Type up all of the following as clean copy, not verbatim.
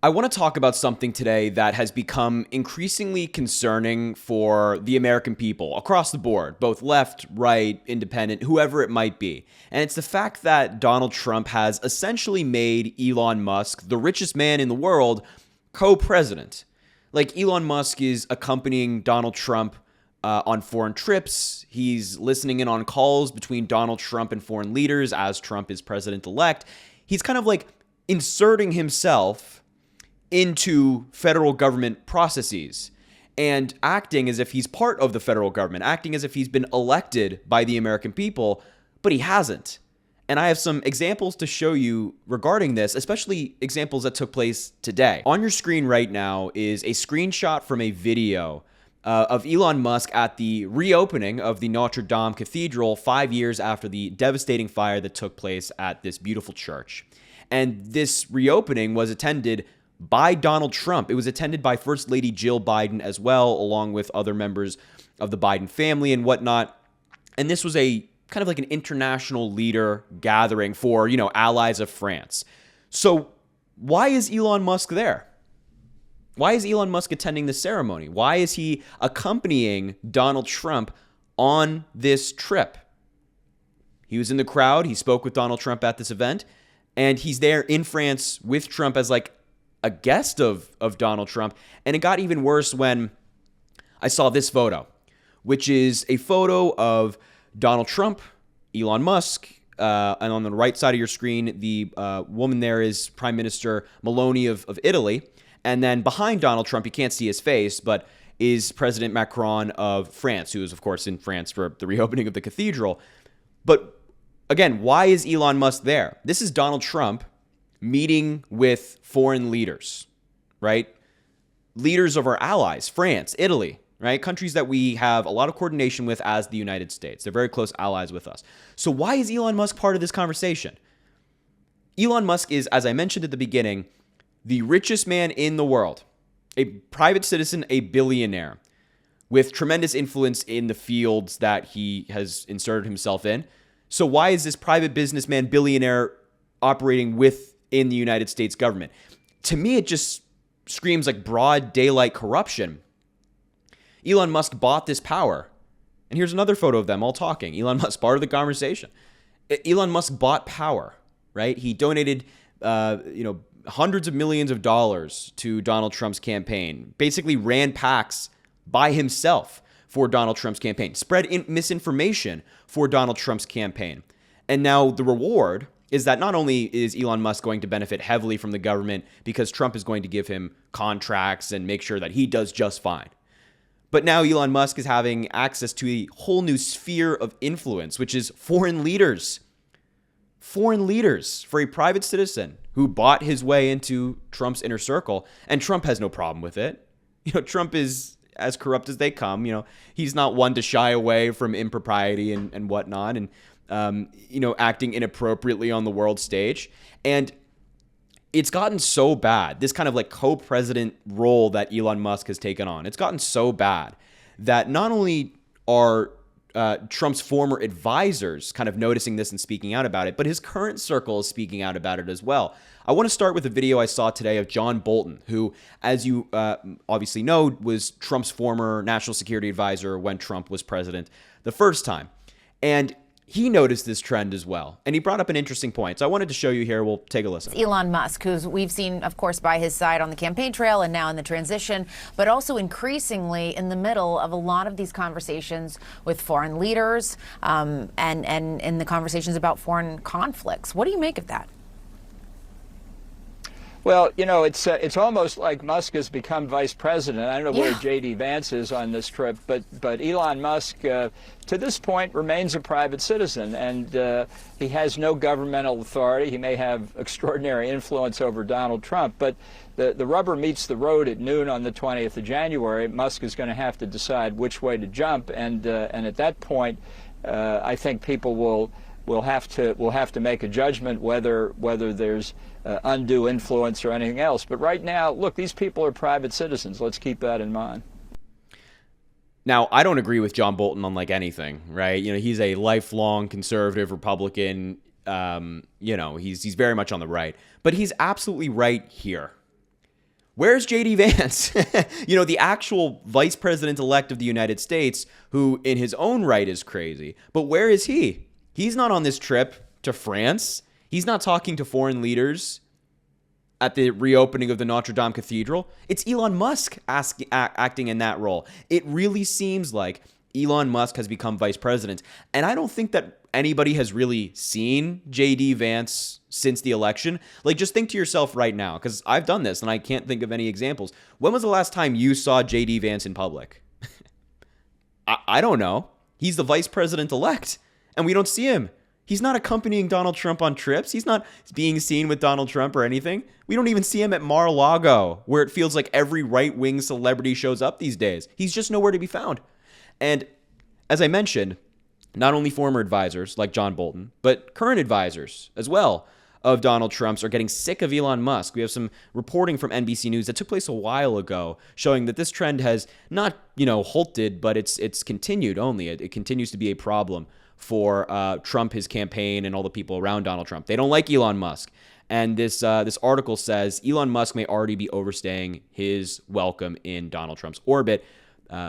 I want to talk about something today that has become increasingly concerning for the American people across the board, both left, right, independent, whoever it might be. And it's the fact that Donald Trump has essentially made Elon Musk, the richest man in the world, co-president. Like, Elon Musk is accompanying Donald Trump on foreign trips. He's listening in on calls between Donald Trump and foreign leaders as Trump is president-elect. He's kind of like inserting himself into federal government processes and acting as if he's part of the federal government, acting as if he's been elected by the American people, but he hasn't. And I have some examples to show you regarding this, especially examples that took place today. On your screen right now is a screenshot from a video of Elon Musk at the reopening of the Notre Dame Cathedral 5 years after the devastating fire that took place at this beautiful church. And this reopening was attended by Donald Trump. It was attended by First Lady Jill Biden as well, along with other members of the Biden family and whatnot. And this was a kind of like an international leader gathering for, allies of France. So why is Elon Musk there? Why is Elon Musk attending the ceremony? Why is he accompanying Donald Trump on this trip? He was in the crowd. He spoke with Donald Trump at this event, and he's there in France with Trump as like a guest of Donald Trump. And it got even worse when I saw this photo, which is a photo of Donald Trump, Elon Musk, and on the right side of your screen, the woman there is Prime Minister Meloni of Italy. And then behind Donald Trump, you can't see his face, but is President Macron of France, who is, of course, in France for the reopening of the cathedral. But again, why is Elon Musk there? This is Donald Trump meeting with foreign leaders, right? Leaders of our allies, France, Italy, right? Countries that we have a lot of coordination with as the United States. They're very close allies with us. So why is Elon Musk part of this conversation? Elon Musk is, as I mentioned at the beginning, the richest man in the world, a private citizen, a billionaire with tremendous influence in the fields that he has inserted himself in. So why is this private businessman, billionaire operating within the United States government? To me, it just screams like broad daylight corruption. Elon Musk bought this power. And here's another photo of them all talking. Elon Musk, part of the conversation. Elon Musk bought power, right? He donated, hundreds of millions of dollars to Donald Trump's campaign, basically ran PACs by himself for Donald Trump's campaign, spread misinformation for Donald Trump's campaign. And now the reward is that not only is Elon Musk going to benefit heavily from the government because Trump is going to give him contracts and make sure that he does just fine, but now Elon Musk is having access to a whole new sphere of influence, which is foreign leaders. Foreign leaders for a private citizen who bought his way into Trump's inner circle, and Trump has no problem with it. Trump is as corrupt as they come. He's not one to shy away from impropriety and whatnot, and acting inappropriately on the world stage. And it's gotten so bad, this kind of like co-president role that Elon Musk has taken on, it's gotten so bad that not only are Trump's former advisors kind of noticing this and speaking out about it, but his current circle is speaking out about it as well. I want to start with a video I saw today of John Bolton, who, as you obviously know, was Trump's former national security advisor when Trump was president the first time. And he noticed this trend as well, and he brought up an interesting point. So I wanted to show you here. We'll take a listen. It's Elon Musk, who we've seen, of course, by his side on the campaign trail and now in the transition, but also increasingly in the middle of a lot of these conversations with foreign leaders and in the conversations about foreign conflicts. What do you make of that? Well, it's almost like Musk has become vice president. I don't know where J.D. Vance is on this trip, but Elon Musk, to this point, remains a private citizen, and he has no governmental authority. He may have extraordinary influence over Donald Trump, but the rubber meets the road at noon on the 20th of January. Musk is going to have to decide which way to jump, and at that point, I think people will have to make a judgment whether there's undue influence or anything else. But right now, look, these people are private citizens. Let's keep that in mind. Now, I don't agree with John Bolton on like anything, right? He's a lifelong conservative Republican. He's very much on the right, but he's absolutely right here. Where's JD Vance? The actual vice president-elect of the United States, who in his own right is crazy. But where is he? He's not on this trip to France. He's not talking to foreign leaders at the reopening of the Notre Dame Cathedral. It's Elon Musk acting in that role. It really seems like Elon Musk has become vice president. And I don't think that anybody has really seen JD Vance since the election. Like, just think to yourself right now, because I've done this and I can't think of any examples. When was the last time you saw JD Vance in public? I don't know. He's the vice president-elect, and we don't see him. He's not accompanying Donald Trump on trips. He's not being seen with Donald Trump or anything. We don't even see him at Mar-a-Lago, where it feels like every right-wing celebrity shows up these days. He's just nowhere to be found. And as I mentioned, not only former advisors like John Bolton, but current advisors as well of Donald Trump's are getting sick of Elon Musk. We have some reporting from NBC News that took place a while ago showing that this trend has not, halted, but it's continued only. It continues to be a problem for Trump, his campaign, and all the people around Donald Trump. They don't like Elon Musk. And this article says Elon Musk may already be overstaying his welcome in Donald Trump's orbit,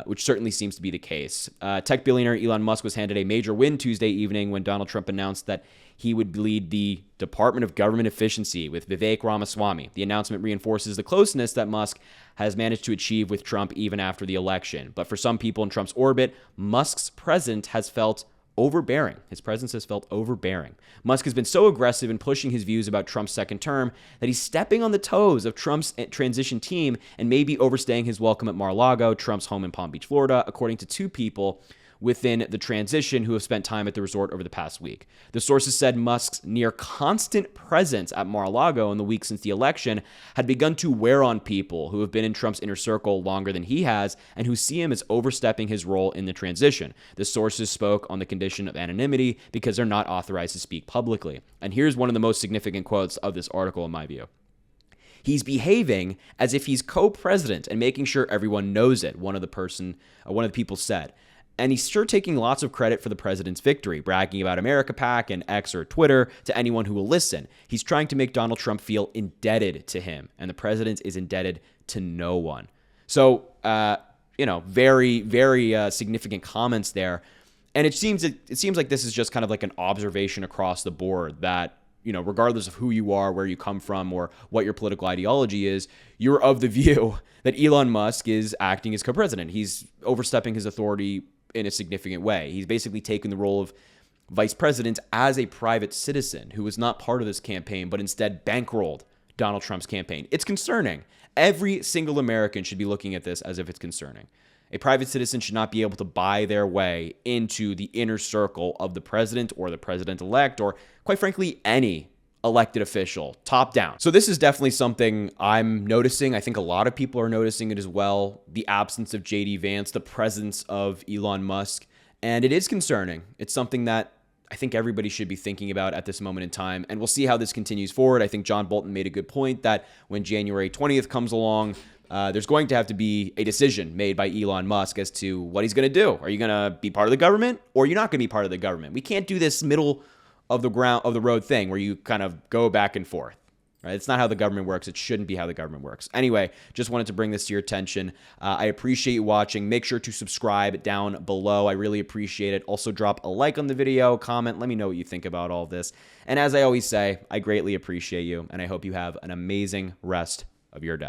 which certainly seems to be the case. Tech billionaire Elon Musk was handed a major win Tuesday evening when Donald Trump announced that he would lead the Department of Government Efficiency with Vivek Ramaswamy. The announcement reinforces the closeness that Musk has managed to achieve with Trump even after the election. But for some people in Trump's orbit, Musk's presence has felt overbearing. His presence has felt overbearing. Musk has been so aggressive in pushing his views about Trump's second term that he's stepping on the toes of Trump's transition team and maybe overstaying his welcome at Mar-a-Lago, Trump's home in Palm Beach, Florida, according to two people within the transition who have spent time at the resort over the past week. The sources said Musk's near constant presence at Mar-a-Lago in the week since the election had begun to wear on people who have been in Trump's inner circle longer than he has and who see him as overstepping his role in the transition. The sources spoke on the condition of anonymity because they're not authorized to speak publicly. And here's one of the most significant quotes of this article in my view. He's behaving as if he's co-president and making sure everyone knows it, one of the people said. And he's sure taking lots of credit for the president's victory, bragging about America PAC and X or Twitter to anyone who will listen. He's trying to make Donald Trump feel indebted to him, and the president is indebted to no one. So, very, very significant comments there. And it seems like this is just kind of like an observation across the board that, regardless of who you are, where you come from, or what your political ideology is, you're of the view that Elon Musk is acting as co-president. He's overstepping his authority in a significant way. He's basically taken the role of vice president as a private citizen who was not part of this campaign, but instead bankrolled Donald Trump's campaign. It's concerning. Every single American should be looking at this as if it's concerning. A private citizen should not be able to buy their way into the inner circle of the president or the president-elect or, quite frankly, any elected official, top down. So this is definitely something I'm noticing. I think a lot of people are noticing it as well. The absence of JD Vance, the presence of Elon Musk, and it is concerning. It's something that I think everybody should be thinking about at this moment in time, and we'll see how this continues forward. I think John Bolton made a good point that when January 20th comes along, there's going to have to be a decision made by Elon Musk as to what he's going to do. Are you going to be part of the government or you're not going to be part of the government? We can't do this middle of the road thing where you kind of go back and forth. Right? It's not how the government works. It shouldn't be how the government works. Anyway, just wanted to bring this to your attention. I appreciate you watching. Make sure to subscribe down below. I really appreciate it. Also, drop a like on the video, comment. Let me know what you think about all this. And as I always say, I greatly appreciate you, and I hope you have an amazing rest of your day.